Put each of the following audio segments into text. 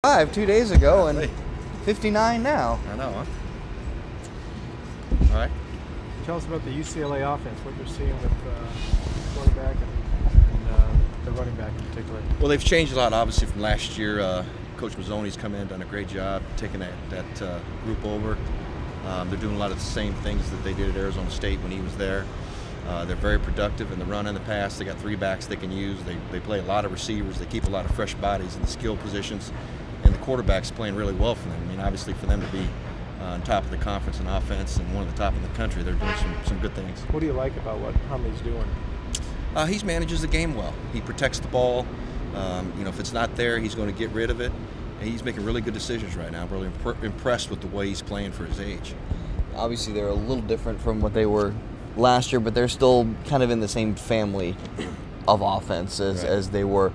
5 2 days ago and 59 now. I know, huh? All right. Tell us about the UCLA offense, what you're seeing with quarterback and the running back in particular. Well, they've changed a lot, obviously, from last year. Coach Mazzoni's come in, done a great job taking that group over. They're doing a lot of the same things that they did at Arizona State when he was there. They're very productive in the run and the pass. They got 3 backs they can use. They play a lot of receivers. They keep a lot of fresh bodies in the skill positions. And the quarterback's playing really well for them. I mean, obviously, for them to be on top of the conference in offense and one of the top in the country, they're doing some good things. What do you like about what Huntley's doing? He manages the game well. He protects the ball. If it's not there, he's going to get rid of it. And he's making really good decisions right now. I'm really impressed with the way he's playing for his age. Obviously, they're a little different from what they were last year, but they're still kind of in the same family of offense as they were.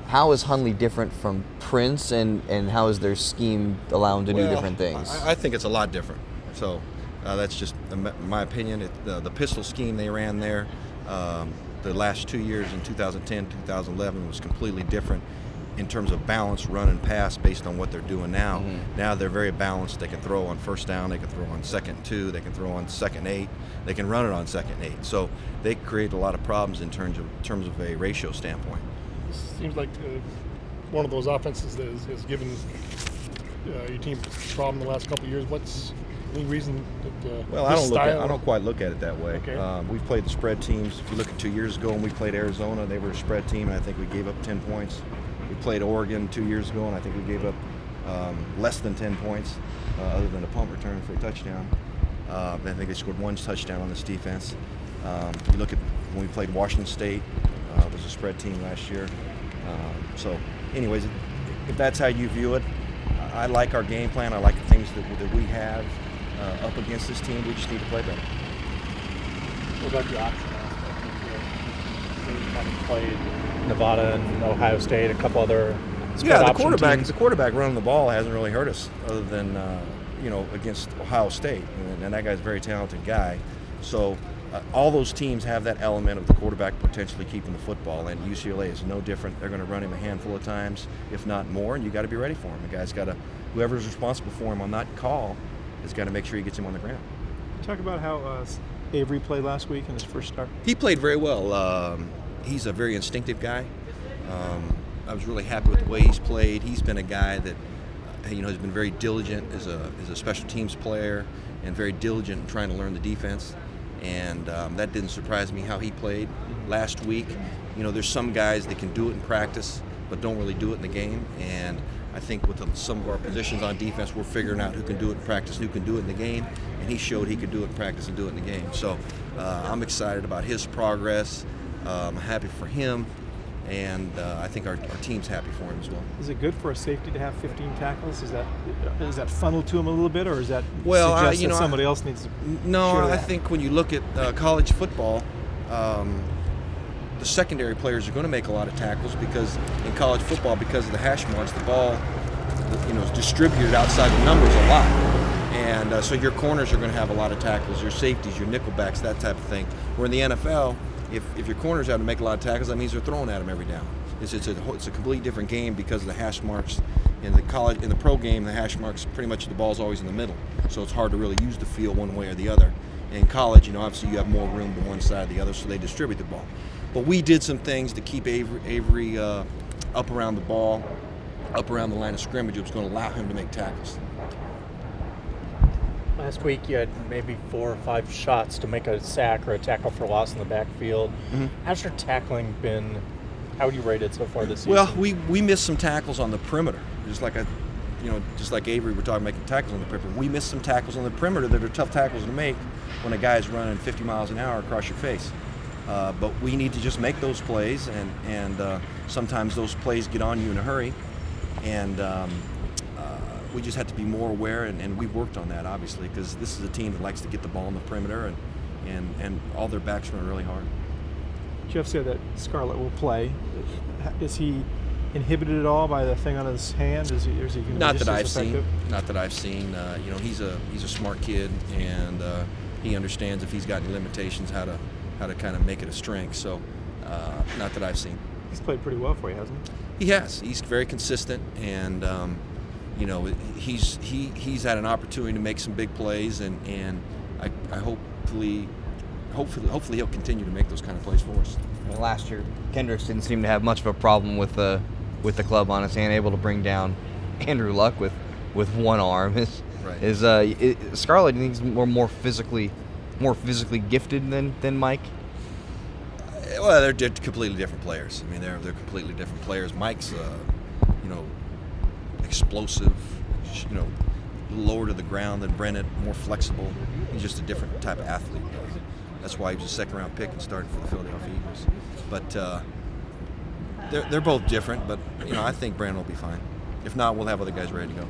How is Hundley different from Prince, and how is their scheme allowing to do different things? I think it's a lot different. So that's just my opinion. The pistol scheme they ran there the last 2 years in 2010, 2011 was completely different in terms of balance, run and pass based on what they're doing now. Mm-hmm. Now they're very balanced. They can throw on first down. They can throw on 2nd and 2. They can throw on 2nd and 8. They can run it on 2nd and 8. So they create a lot of problems in terms of a ratio standpoint. Seems like one of those offenses that has given your team a problem the last couple of years. What's any reason that well, I don't quite look at it that way. Okay. We've played the spread teams. If you look at 2 years ago when we played Arizona, they were a spread team, and I think we gave up 10 points. We played Oregon 2 years ago, and I think we gave up less than 10 points, other than a punt return for a touchdown. I think they scored 1 touchdown on this defense. You look at when we played Washington State, it was a spread team last year. So anyways, if that's how you view it, I like our game plan. I like the things that we have up against this team. We just need to play better. What about the option aspect? You haven't played Nevada and Ohio State, a couple other the quarterback running the ball hasn't really hurt us, other than against Ohio State, and that guy's a very talented guy. So all those teams have that element of the quarterback potentially keeping the football, and UCLA is no different. They're going to run him a handful of times, if not more, and you got to be ready for him. The guy's got to, whoever's responsible for him on that call has got to make sure he gets him on the ground. Talk about how Avery played last week in his first start. He played very well. He's a very instinctive guy. I was really happy with the way he's played. He's been a guy that has been very diligent as a special teams player, and very diligent in trying to learn the defense. And that didn't surprise me how he played last week. There's some guys that can do it in practice but don't really do it in the game. And I think with some of our positions on defense, we're figuring out who can do it in practice, who can do it in the game. And he showed he could do it in practice and do it in the game. So I'm excited about his progress. I'm happy for him. And I think our team's happy for him as well. Is it good for a safety to have 15 tackles? Is that funnel to him a little bit, or is that suggest that somebody else needs to? No, I think when you look at college football, the secondary players are going to make a lot of tackles, because in college football, because of the hash marks, the ball is distributed outside the numbers a lot. And so your corners are going to have a lot of tackles, your safeties, your nickelbacks, that type of thing. Where in the NFL, if your corners have to make a lot of tackles, that means they're throwing at them every down. It's a completely different game because of the hash marks. In the pro game, the hash marks, pretty much the ball's always in the middle, so it's hard to really use the field one way or the other. In college, obviously you have more room to one side or the other, so they distribute the ball. But we did some things to keep Avery up around the ball, up around the line of scrimmage. It was going to allow him to make tackles. Last week you had maybe 4 or 5 shots to make a sack or a tackle for loss in the backfield. Mm-hmm. How's your tackling been? How would you rate it so far this season? Well, we missed some tackles on the perimeter, just like Avery, we're talking making tackles on the perimeter. We missed some tackles on the perimeter that are tough tackles to make when a guy's running 50 miles an hour across your face. But we need to just make those plays, and sometimes those plays get on you in a hurry, and we just have to be more aware, and we've worked on that, obviously, because this is a team that likes to get the ball in the perimeter, and all their backs run really hard. Jeff said that Scarlett will play. Is he inhibited at all by the thing on his hand? Is he going to be Not just that I've as effective? seen. Not that I've seen. He's a smart kid, and he understands if he's got any limitations how to kind of make it a strength. So, not that I've seen. He's played pretty well for you, hasn't he? He has. He's very consistent, and he's had an opportunity to make some big plays, and I hopefully he'll continue to make those kind of plays for us. Last year, Kendricks didn't seem to have much of a problem with the club on his hand, able to bring down Andrew Luck with one arm. Scarlett, do you think he's more physically gifted than Mike? Well, they're completely different players. I mean, they're completely different players. Mike's, explosive, a little lower to the ground than Brennan, more flexible. He's just a different type of athlete. That's why he was a second-round pick and started for the Philadelphia Eagles. But they're both different. But I think Brennan will be fine. If not, we'll have other guys ready to go.